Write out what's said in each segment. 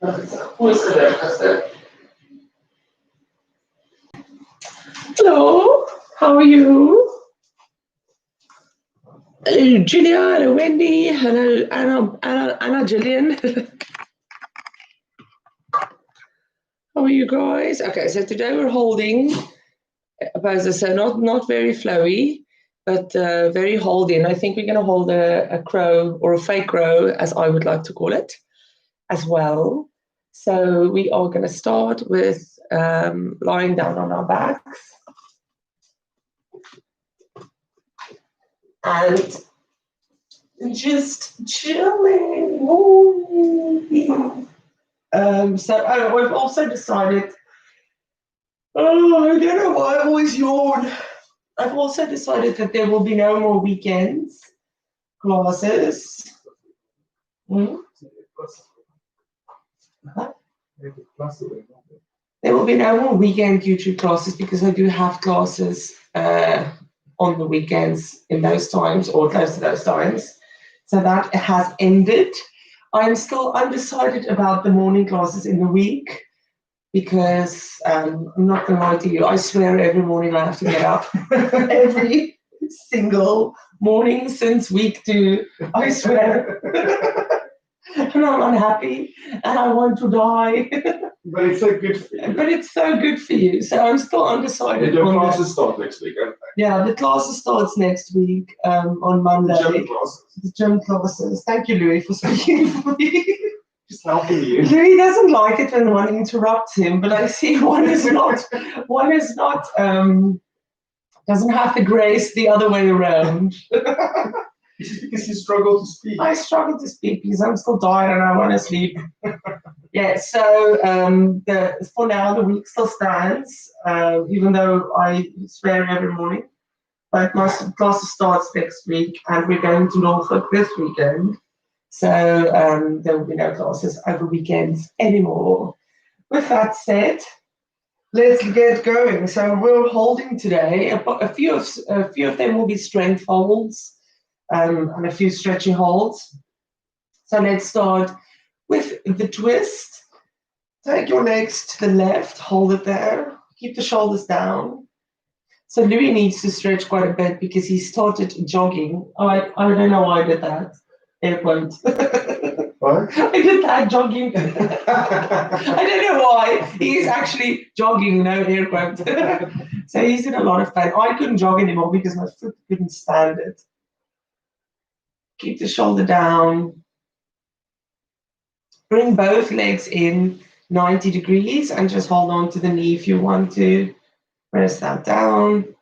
Hello, how are you? Hello, Julia. Hello, Wendy. Hello, Anna, Gillian. How are you guys? Okay, so today we're holding a pose, so not very flowy, but very holding. I think we're going to hold a crow or a fake crow, as I would like to call it, as well. So we are going to start with lying down on our backs and just chilling. We've also decided. Oh, I don't know why I always yawn. I've also decided that there will be no more weekends classes. Huh? There will be no more weekend YouTube classes because I do have classes on the weekends in those times or close to those times. So that has ended. I'm still undecided about the morning classes in the week because I'm not going to lie to you, I swear every morning I have to get up. Every single morning since week 2, I swear. And I'm unhappy and I want to die. But it's so good for you. But it's so good for you. So I'm still undecided. Your classes start next week, don't they? Yeah, the classes starts next week on Monday. The gym classes. The gym classes. Thank you, Louis, for speaking for me. Just helping you. Louis doesn't like it when one interrupts him, but I see one is not doesn't have the grace the other way around. It's just because you struggle to speak. I struggle to speak because I'm still tired and I want to sleep. Yeah, so for now the week still stands, even though I swear every morning. But my class starts next week and we're going to Norfolk this weekend. So there will be no classes over weekends anymore. With that said, let's get going. So we're holding today. A few of them will be strength holds and a few stretching holds. So let's start with the twist. Take your legs to the left, hold it there. Keep the shoulders down. So Louis needs to stretch quite a bit because he started jogging. I don't know why I did that. It won't. What? I did that jogging. I don't know why. He's actually jogging, no air quote. So he's in a lot of pain. I couldn't jog anymore because my foot couldn't stand it. Keep the shoulder down. Bring both legs in 90 degrees and just hold on to the knee if you want to. Press that down.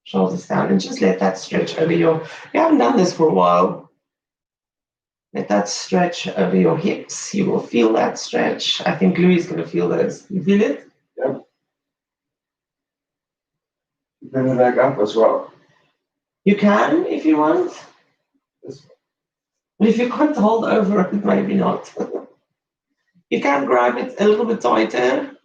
Shoulders down and just let that stretch over your... You haven't done this for a while. Let that stretch over your hips. You will feel that stretch. I think Louis is going to feel this. You feel it? Yep. Bring the leg up as well. You can if you want. This way. But if you can't hold over it, maybe not. You can grab it a little bit tighter.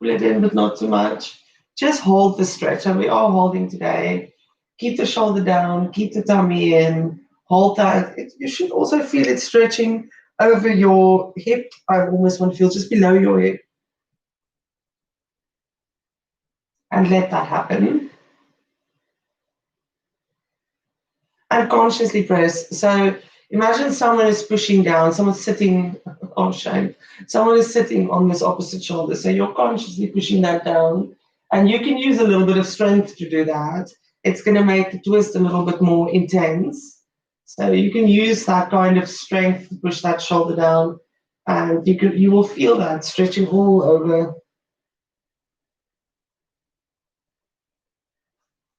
Pull it in, but not too much. Just hold the stretch. And we are holding today. Keep the shoulder down. Keep the tummy in. Hold that. You should also feel it stretching over your hip. I almost want to feel just below your hip. And let that happen. And consciously press. So imagine someone is pushing down, someone's sitting, oh shame, someone is sitting on this opposite shoulder. So you're consciously pushing that down. And you can use a little bit of strength to do that. It's going to make the twist a little bit more intense. So you can use that kind of strength to push that shoulder down. And you will feel that stretching all over.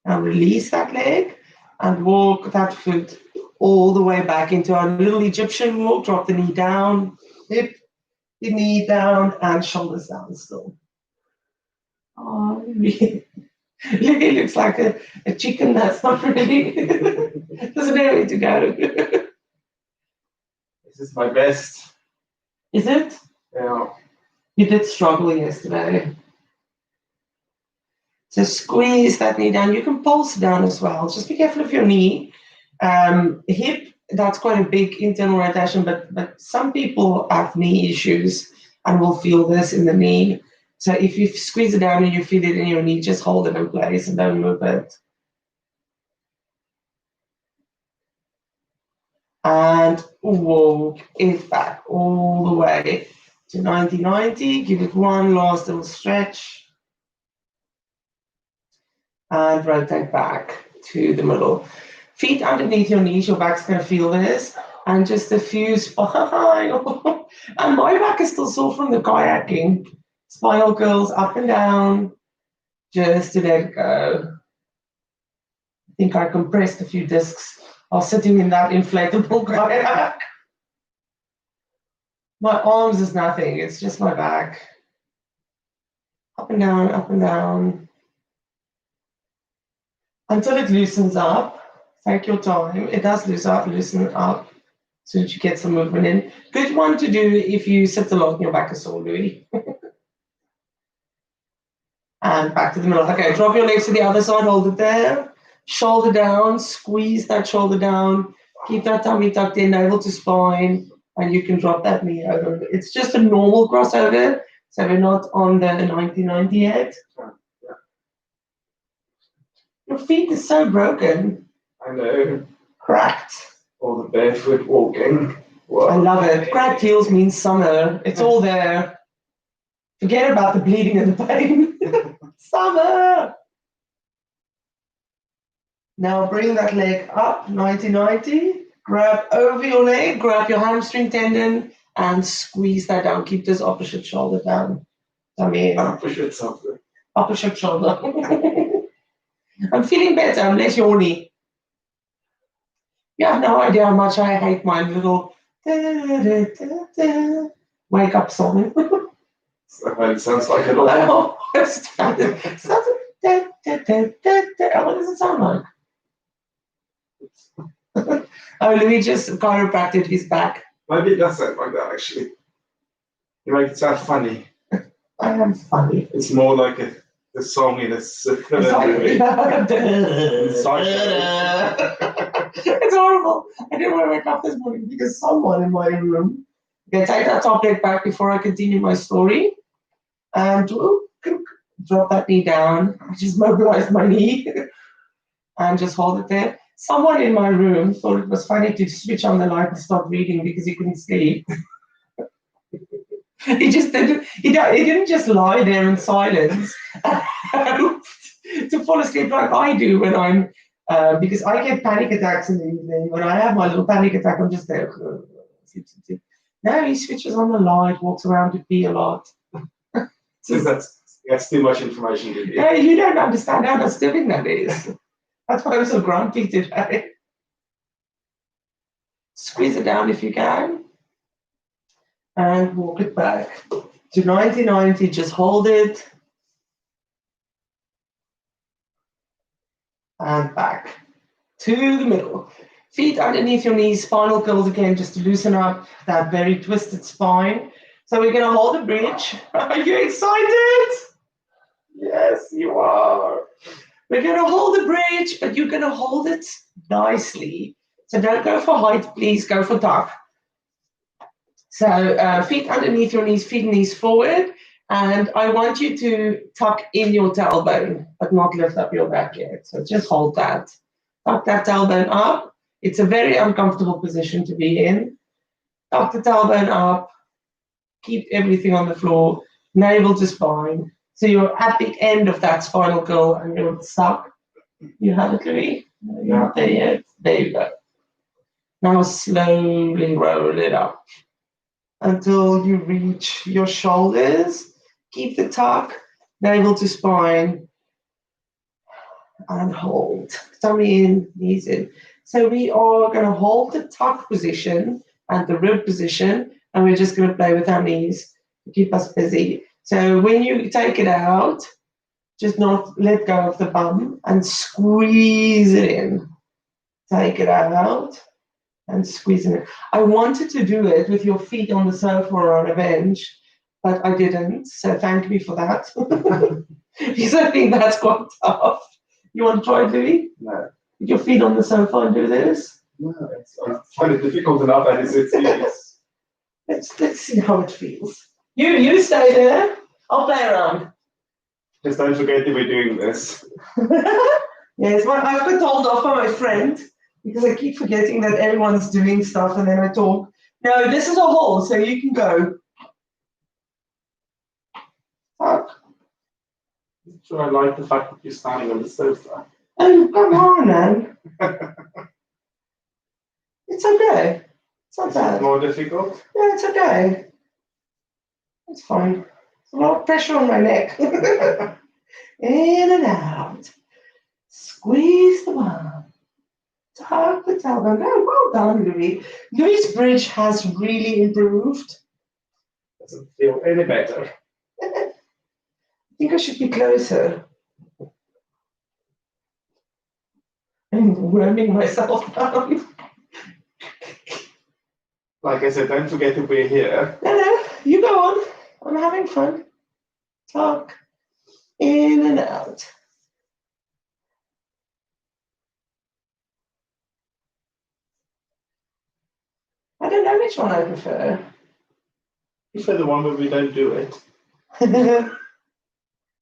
And release that leg and walk that foot all the way back into our little Egyptian walk. Drop the knee down, hip, the knee down, and shoulders down still. Oh, really looks like a chicken that's not really, doesn't know where to go. This is my best. Is it? Yeah. You did struggle yesterday. So squeeze that knee down. You can pulse down as well. Just be careful of your knee. Hip that's quite a big internal rotation, but some people have knee issues and will feel this in the knee. So if you squeeze it down and you feel it in your knee, just hold it in place and don't move it. And walk it back all the way to 90-90. Give it one last little stretch. And rotate back to the middle. Feet underneath your knees, your back's going to feel this. And just a few spine. And my back is still sore from the kayaking. Spinal curls up and down, just to let it go. I think I compressed a few discs while sitting in that inflatable kayak. My arms is nothing, it's just my back. Up and down, up and down. Until it loosens up. Take your time. It does loosen up so that you get some movement in. Good one to do if you sit a lot and your back is sore, Louis. And back to the middle. Okay, drop your legs to the other side, hold it there. Shoulder down, squeeze that shoulder down. Keep that tummy tucked in, navel to spine, and you can drop that knee over. It's just a normal crossover, so we're not on the 90-90 yet. Yeah. Your feet is so broken. I know. Cracked. All the barefoot walking. Whoa. I love it. Cracked heels means summer. It's all there. Forget about the bleeding and the pain. Summer! Now bring that leg up, 90-90. Grab over your leg, grab your hamstring tendon, and squeeze that down. Keep this opposite shoulder down. Opposite shoulder. Opposite shoulder. I'm feeling better, I'm less yawny. You have no idea how much I hate my little wake up song. It sounds like it all. What does it sound like? Oh, Louis just chiropractic his back. Maybe it does sound like that, actually. You make it sound funny. I am funny. It's more like the song in a circular movie. It's horrible. I didn't want to wake up this morning because someone in my room. Okay, take that top leg back before I continue my story. And drop that knee down. I just mobilized my knee and just hold it there. Someone in my room thought it was funny to switch on the light and stop reading because he couldn't sleep. He just didn't. He didn't just lie there in silence to fall asleep like I do when I'm. Because I get panic attacks in the evening. When I have my little panic attack, I'm just there. Sleep. No, he switches on the light, walks around to pee a lot. So that's too much information to Yeah, you don't understand how disturbing that is. That's why I'm so grumpy today. Squeeze it down if you can. And walk it back to 90-90. Just hold it. And back to the middle. Feet underneath your knees, spinal curls again, just to loosen up that very twisted spine. So we're going to hold the bridge. Are you excited? Yes, you are. We're going to hold the bridge, but you're going to hold it nicely. So don't go for height, please go for tuck. So feet underneath your knees, feet and knees forward. And I want you to tuck in your tailbone, but not lift up your back yet. So just hold that. Tuck that tailbone up. It's a very uncomfortable position to be in. Tuck the tailbone up. Keep everything on the floor, navel to spine. So you're at the end of that spinal curl and you're stuck. You have it, Louis? You're not there yet. There you go. Now slowly roll it up until you reach your shoulders. Keep the tuck, navel to spine, and hold. Tummy in, knees in. So we are going to hold the tuck position and the rib position, and we're just going to play with our knees to keep us busy. So when you take it out, just not let go of the bum and squeeze it in. Take it out and squeeze it in. I wanted to do it with your feet on the sofa or on a bench, but I didn't. So thank me for that. Because I think that's quite tough. You want to try it, Louis? No. Put your feet on the sofa and do this. No, I find it difficult enough as it is. Let's see how it feels. You stay there. I'll play around. Just don't forget that we're doing this. Yes, well, I've been told off by my friend because I keep forgetting that everyone's doing stuff and then I talk. No, this is a hole, so you can go. Fuck. So I like the fact that you're standing on the sofa. Oh, come on, man. It's okay. It's not Is it bad. more difficult? Yeah, it's okay. It's fine. There's a lot of pressure on my neck. In and out. Squeeze the bum. Tug the tailbone. Oh, well done, Louis. Louis' bridge has really improved. Doesn't feel any better. I think I should be closer. I'm worming myself down. Like I said, don't forget that we're here. No, you go on. I'm having fun. Talk. In and out. I don't know which one I prefer. Prefer the one where we don't do it.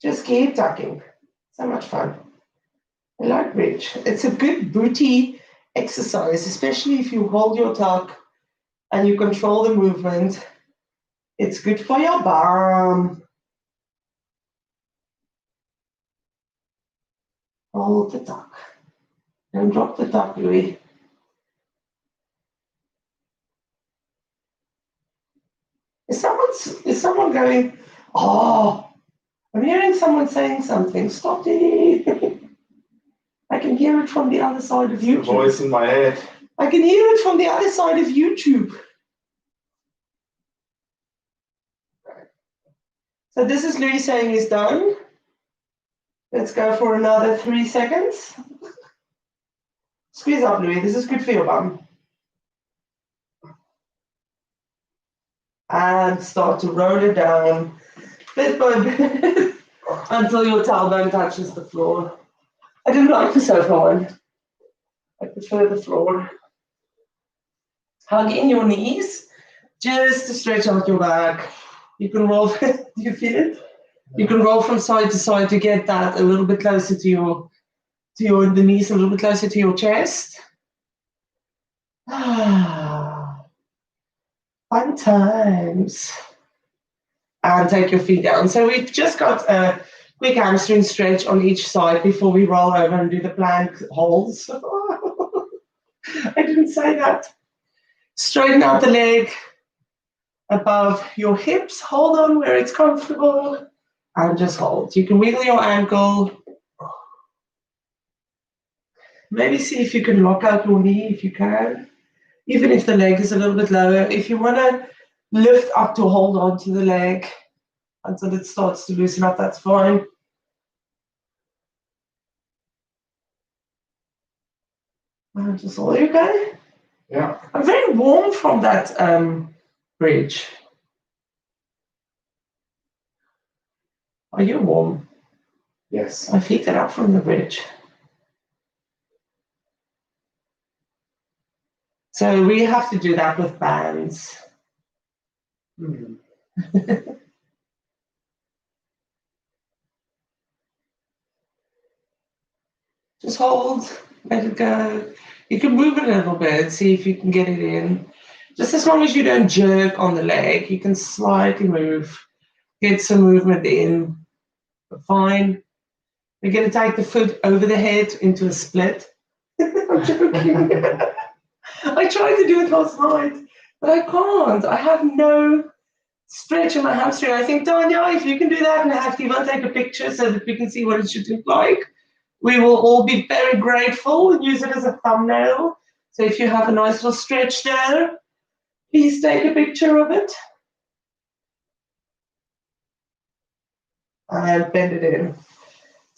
Just keep tucking. So much fun. I like bridge. It's a good booty exercise, especially if you hold your tuck and you control the movement. It's good for your bum. Hold the tuck. Don't drop the tuck, Louis. Is someone going, oh, I'm hearing someone saying something. Stop it. I can hear it from the other side of YouTube. The voice in my head. I can hear it from the other side of YouTube. So this is Louis saying he's done. Let's go for another 3 seconds. Squeeze up, Louis. This is good for your bum. And start to roll it down bit by bit until your tailbone touches the floor. I didn't like the sofa one. I prefer the floor. Hug in your knees just to stretch out your back. You can roll. Do you feel it? You can roll from side to side to get that a little bit closer to the knees, a little bit closer to your chest. Fun times. And take your feet down. So we've just got a quick hamstring stretch on each side before we roll over and do the plank holds. I didn't say that. Straighten out the leg above your hips. Hold on where it's comfortable and just hold. You can wiggle your ankle. Maybe see if you can lock out your knee if you can. Even if the leg is a little bit lower. If you want to lift up to hold on to the leg until it starts to loosen up, that's fine. Just all okay? Yeah. I'm very warm from that bridge. Are you warm? Yes. I picked it up from the bridge. So we have to do that with bands. Just hold, let it go. You can move it a little bit, see if you can get it in. Just as long as you don't jerk on the leg, you can slightly move, get some movement in. Fine. We're going to take the foot over the head into a split. I'm joking. I tried to do it last night, but I can't. I have no stretch in my hamstring. I think, Tanya, if you can do that and have Ivan take a picture so that we can see what it should look like, we will all be very grateful and use it as a thumbnail. So if you have a nice little stretch there, please take a picture of it. And bend it in.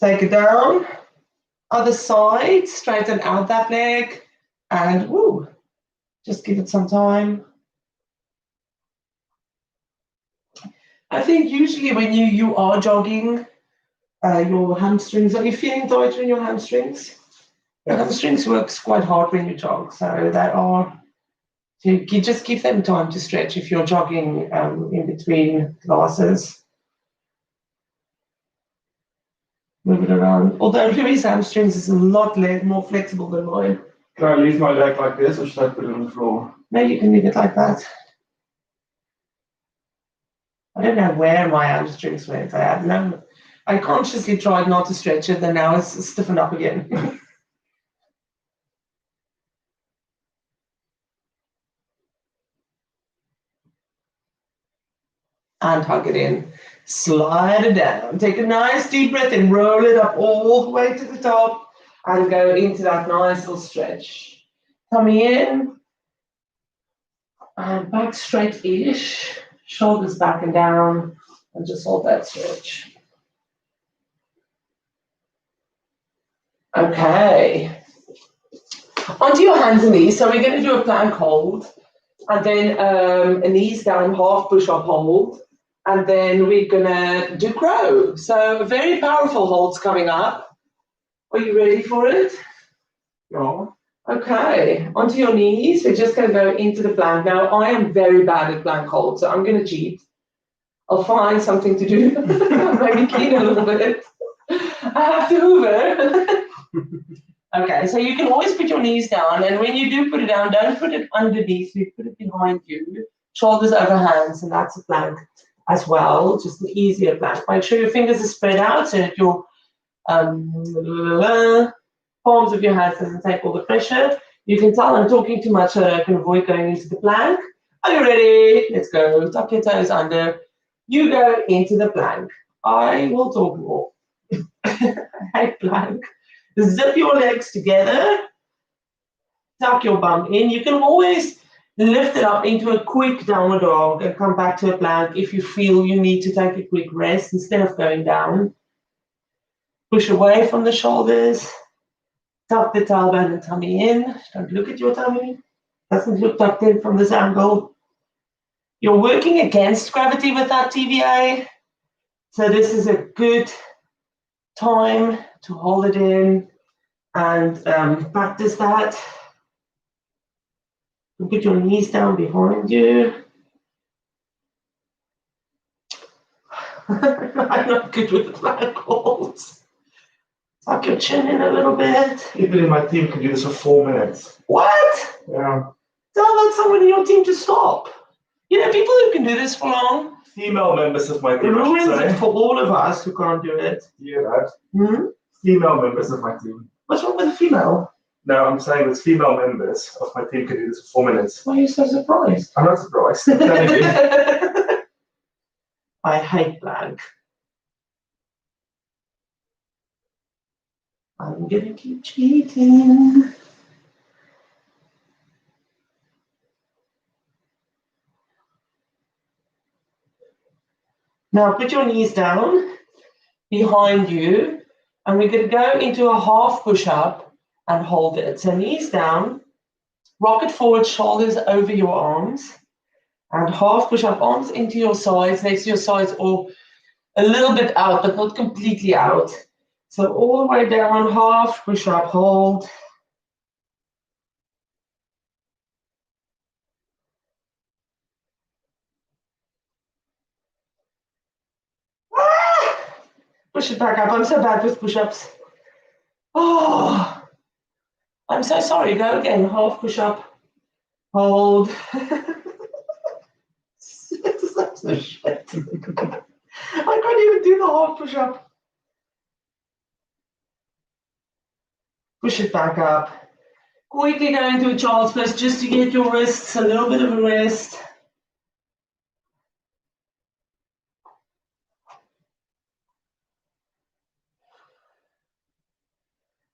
Take it down. Other side, straighten out that leg. And woo, just give it some time. I think usually when you are jogging, your hamstrings, are you feeling tighter in your hamstrings? The hamstrings works quite hard when you jog, so they are. You just give them time to stretch if you're jogging in between classes. Move it around. Although Louis' hamstrings is a lot more flexible than mine. Can I leave my leg like this or should I put it on the floor? No, you can leave it like that. I don't know where my hamstrings went. I consciously tried not to stretch it, and now it's stiffened up again. And hug it in. Slide it down. Take a nice deep breath and roll it up all the way to the top and go into that nice little stretch. Tummy in and back straight-ish. Shoulders back and down and just hold that stretch. Okay. Onto your hands and knees. So we're going to do a plank hold and then a knees down, half push-up hold. And then we're gonna do crow. So very powerful holds coming up. Are you ready for it? Yeah. Okay, onto your knees. We're just gonna go into the plank. Now, I am very bad at plank holds, so I'm gonna cheat. I'll find something to do. Maybe clean a little bit. I have to hoover. Okay, so you can always put your knees down, and when you do put it down, don't put it underneath you, put it behind you. Shoulders over hands, and that's a plank as well, just an easier plank. Make sure your fingers are spread out so that your palms of your hands doesn't take all the pressure. You can tell I'm talking too much so that I can avoid going into the plank. Are you ready? Let's go. Tuck your toes under. You go into the plank. I will talk more. I hate plank. Zip your legs together. Tuck your bum in. You can always lift it up into a quick downward dog and come back to a plank if you feel you need to take a quick rest instead of going down. Push away from the shoulders. Tuck the tailbone and tummy in. Don't look at your tummy. Doesn't look tucked in from this angle. You're working against gravity with that TVA. So this is a good time to hold it in and practice that. Put your knees down behind you. I'm not good with the plank holds. Tuck your chin in a little bit. People in my team can do this for 4 minutes. What? Yeah. Tell that someone in your team to stop. You know, people who can do this for long. Female members of my It team, I ruins should say. it for all of us who can't do it. Yeah, that. Hmm? Female members of my team. What's wrong with a female? No, I'm saying that female members of my team can do this for 4 minutes. Why are you so surprised? I'm not surprised. I'm telling you. I hate plank. I'm gonna keep cheating. Now put your knees down behind you, and we're gonna go into a half push-up and hold it. So knees down, rock it forward, shoulders over your arms, and half push-up, arms into your sides, next to your sides, or a little bit out, but not completely out. So all the way down, half push-up, hold. Push it back up. I'm so bad with push-ups. Oh, I'm so sorry. Go again. Half push-up, hold. That's no shit. I can't even do the half push-up. Push it back up. Quickly go into a child's pose just to get your wrists a little bit of a rest.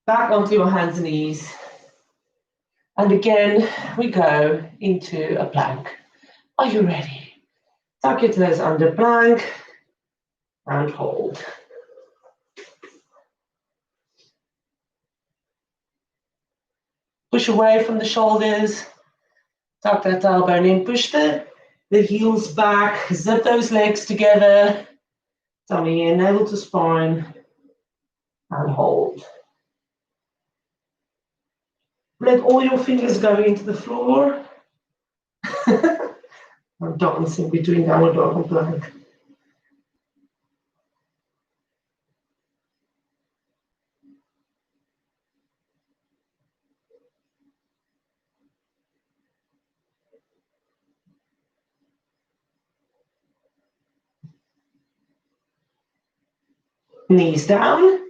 Back onto your hands and knees. And again, we go into a plank. Are you ready? Tuck your toes under plank and hold. Push away from the shoulders. Tuck that tailbone in. Push the heels back. Zip those legs together. Tummy in, navel to spine. And hold. Let all your fingers go into the floor. I'm dancing between downward dog and plank. Knees down.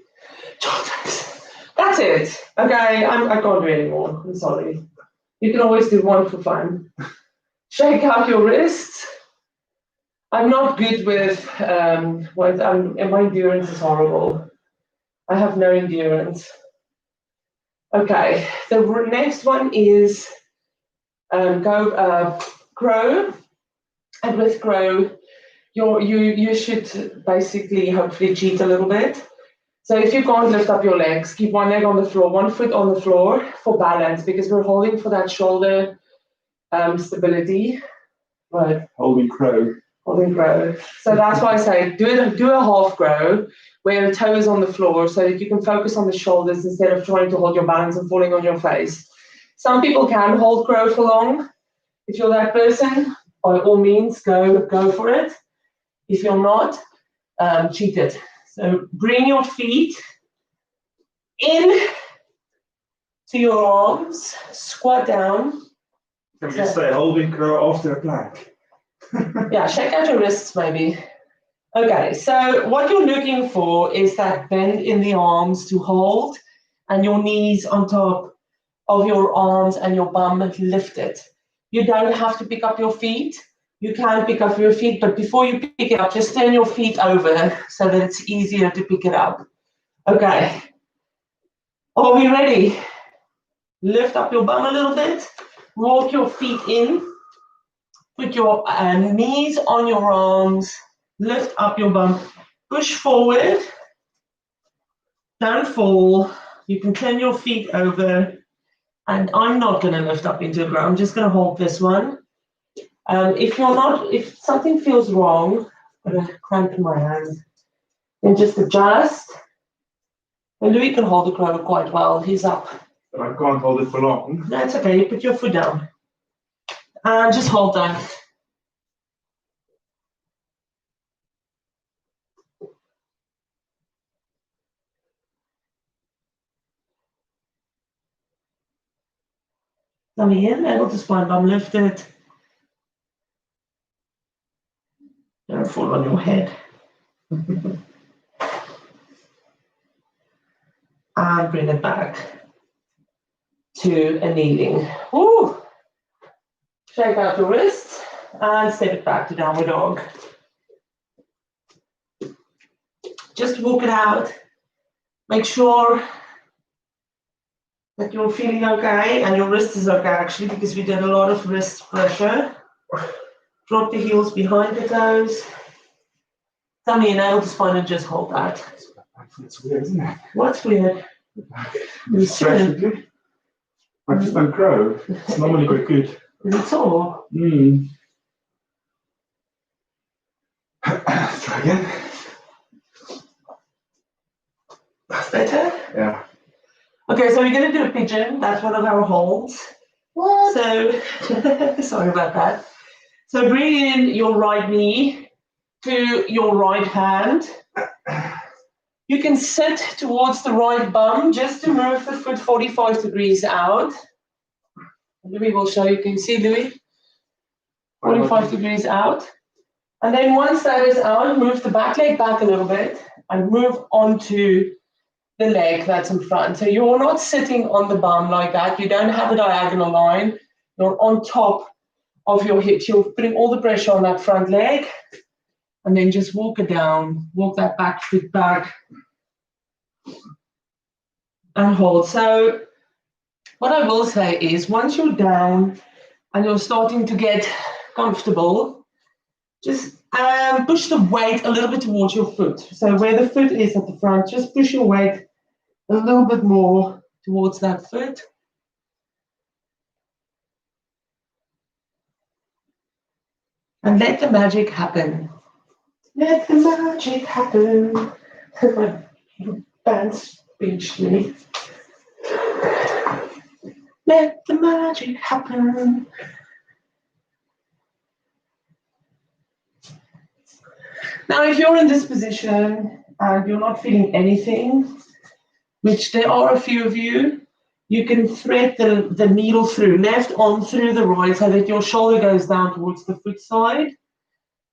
That's it. Okay, I can't do anymore. I'm sorry. You can always do one for fun. Shake out your wrists. I'm not good with my endurance is horrible. I have no endurance. Okay, the next one is grow, and with grow, you should basically hopefully cheat a little bit. So if you can't lift up your legs, keep one leg on the floor, one foot on the floor for balance, because we're holding for that shoulder stability. Right. Holding crow. Holding grow. So that's why I say do a half grow where the toe is on the floor so that you can focus on the shoulders instead of trying to hold your balance and falling on your face. Some people can hold grow for long. If you're that person, by all means, go for it. If you're not, cheat it. So bring your feet in to your arms, squat down. Can we say holding crow after a plank? Yeah, shake out your wrists maybe. Okay, so what you're looking for is that bend in the arms to hold and your knees on top of your arms and your bum lifted. You don't have to pick up your feet. You can pick up your feet, but before you pick it up, just turn your feet over so that it's easier to pick it up. Okay. Are we ready? Lift up your bum a little bit. Walk your feet in. Put your knees on your arms. Lift up your bum. Push forward. Don't fall. You can turn your feet over. And I'm not going to lift up into the ground. I'm just going to hold this one. If something feels wrong, I'm going to cramp in my hand. Then just adjust. And Louis can hold the crow quite well. He's up. But I can't hold it for long. No, it's okay. You put your foot down. And just hold that. Tummy in, able to spine bum lifted. Don't fall on your head. And bring it back to a kneeling. Woo! Shake out your wrists and step it back to downward dog. Just walk it out. Make sure that you're feeling okay and your wrist is okay actually, because we did a lot of wrist pressure. Drop the heels behind the toes. Tummy in, able to spine and just hold that. It's weird, isn't it? What's weird? Strategically. I just don't crow. It's normally quite good. Is it sore? Try again. That's better? Yeah. Okay, so we're going to do a pigeon. That's one of our holds. What? So, sorry about that. So bring in your right knee to your right hand. You can sit towards the right bum just to move the foot 45 degrees out. Louis will show you. Can you see, Louis? 45 degrees out. And then once that is out, move the back leg back a little bit and move onto the leg that's in front. So you're not sitting on the bum like that. You don't have a diagonal line. You're on top of your hips. You're putting all the pressure on that front leg. And then just walk it down. Walk that back foot back. And hold. So what I will say is once you're down and you're starting to get comfortable, just push the weight a little bit towards your foot. So where the foot is at the front, just push your weight a little bit more towards that foot. And let the magic happen. Let the magic happen. My band speech, Louis. Let the magic happen. Now, if you're in this position and you're not feeling anything, which there are a few of you, you can thread the needle through, left arm through the right, so that your shoulder goes down towards the foot side,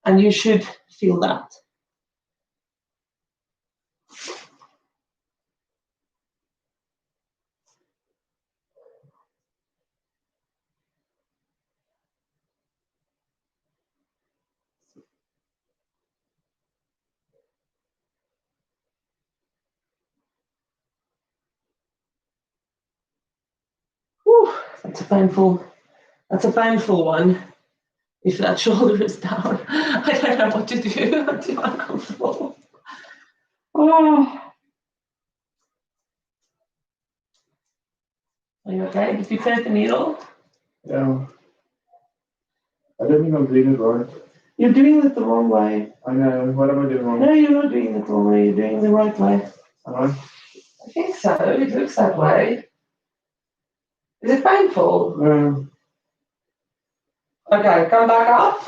and you should feel that. Whew, that's a painful one. If that shoulder is down, I don't know what to do. I'm too uncomfortable. Oh. Are you okay? Did you thread the needle? Yeah. I don't think I'm doing it right. You're doing it the wrong way. I know. What am I doing wrong? No, you're not doing it the wrong way. You're doing it the right way. Am I? I think so. It looks that way. Is it painful? Okay, come back up.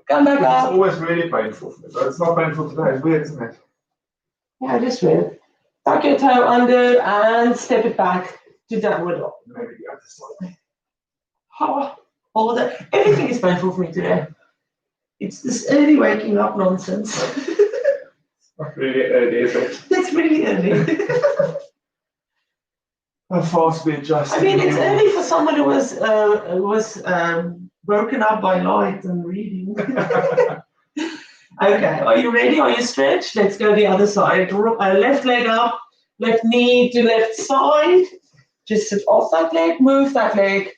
Come back It's up. always really painful for me, but it's not painful today. It's weird, isn't it? Yeah, just weird. Tuck your toe under and step it back to downward dog. Maybe the other side. Oh, all that. Everything is painful for me today. It's this early waking up nonsense. Not really early, is it? It's really early. How fast we adjust. I mean, it's early for someone who was broken up by light and reading. Okay, are you ready? Are you stretched? Let's go the other side. Left leg up, left knee to left side. Just sit off that leg, move that leg,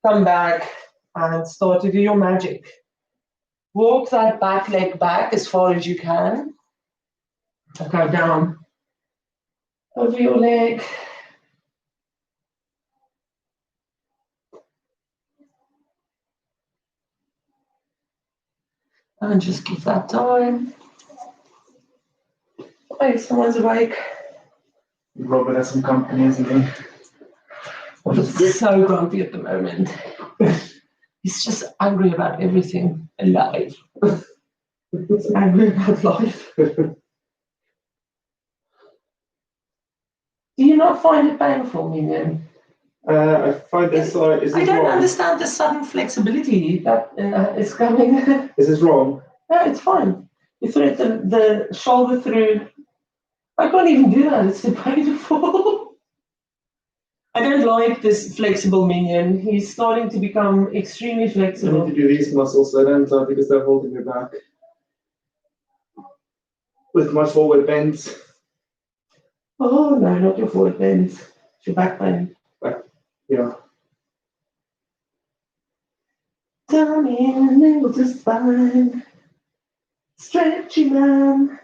come back, and start to do your magic. Walk that back leg back as far as you can. Okay, down. Over your leg. And just give that time. Oh, someone's awake. Robert has some company, isn't he? He's so grumpy at the moment. He's just angry about everything alive. He's angry about life. Do you not find it painful, Minion? I find this side. Is I this don't wrong? understand the sudden flexibility that is coming. Is this wrong? No, it's fine. You thread the shoulder through. I can't even do that. It's too painful. I don't like this flexible Minion. He's starting to become extremely I flexible. need to do these muscles, so don't I, because they're holding me back. With my forward bends. Oh, no, not your forward bends. It's your back bend. Yeah. Down in the middle of the spine. Stretchy man.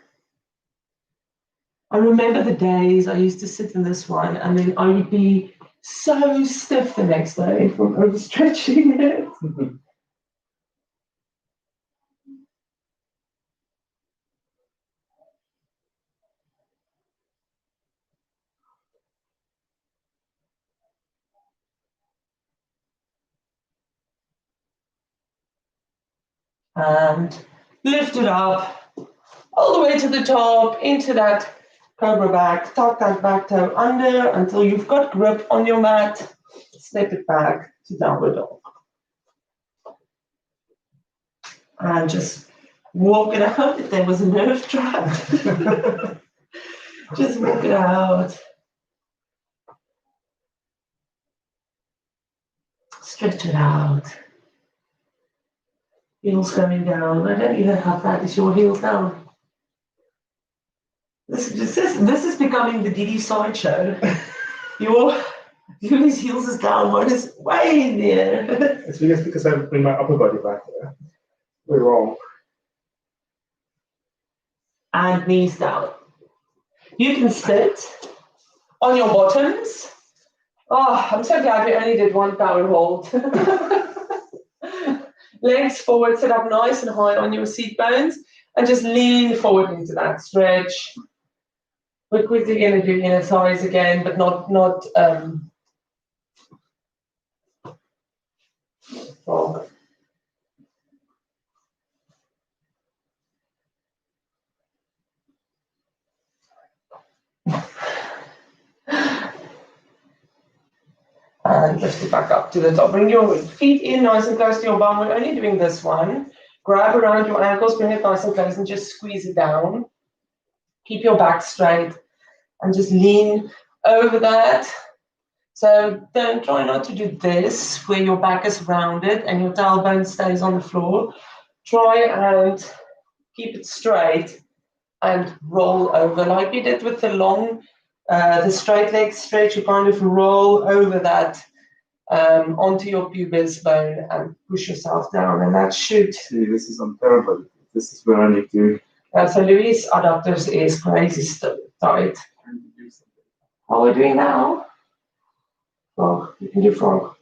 I remember the days I used to sit in this one and then I would be so stiff the next day from overstretching it. And lift it up all the way to the top into that cobra back. Tuck that back toe under until you've got grip on your mat. Step it back to downward dog. And just walk it out. If there was a nerve trap, just walk it out. Stretch it out. Heels going down. I don't even have that. Is your heels down? This is becoming the Didi sideshow. Yuli's heels is down. Mine is way in the air. It's because I bring my upper body back there. We're wrong. And knees down. You can sit on your bottoms. Oh, I'm so glad we only did one power hold. Legs forward, sit up nice and high on your seat bones, and just lean forward into that stretch. We're quickly going to do inner thighs again, but not frog. And lift it back up to the top. Bring your feet in nice and close to your bum. We're only doing this one. Grab around your ankles, bring it nice and close, and just squeeze it down. Keep your back straight and just lean over that. So don't try not to do this where your back is rounded and your tailbone stays on the floor. Try and keep it straight and roll over like we did with the straight leg stretch. You kind of roll over that onto your pubis bone and push yourself down, and that should. See, this is unbearable. This is where I need to. So Louis adductors is crazy tight. How are we doing now? Frog. You can do frog.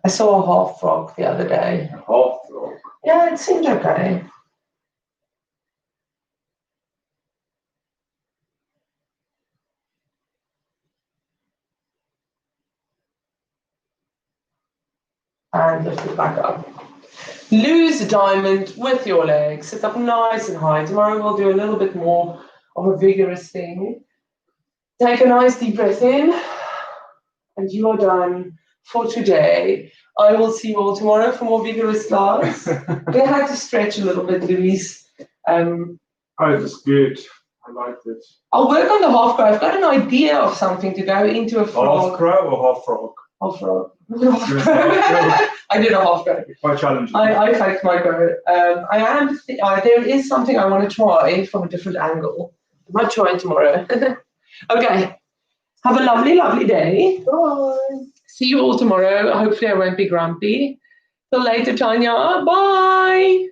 I saw a half frog the other day. A half frog. Yeah, it seemed okay. And lift it back up. Lose diamond with your legs. Sit up nice and high. Tomorrow we'll do a little bit more of a vigorous thing. Take a nice deep breath in. And you are done for today. I will see you all tomorrow for more vigorous class. We had to stretch a little bit, Louise. Oh, it was good. I liked it. I'll work on the half crow. I've got an idea of something to go into a frog. Half crow or half frog? Half frog. I did a half crow. Quite challenging. I faked my crow. There is something I want to try from a different angle. I might try it tomorrow. Okay. Have a lovely, lovely day. Bye. See you all tomorrow. Hopefully I won't be grumpy. Till later, Tanya. Bye.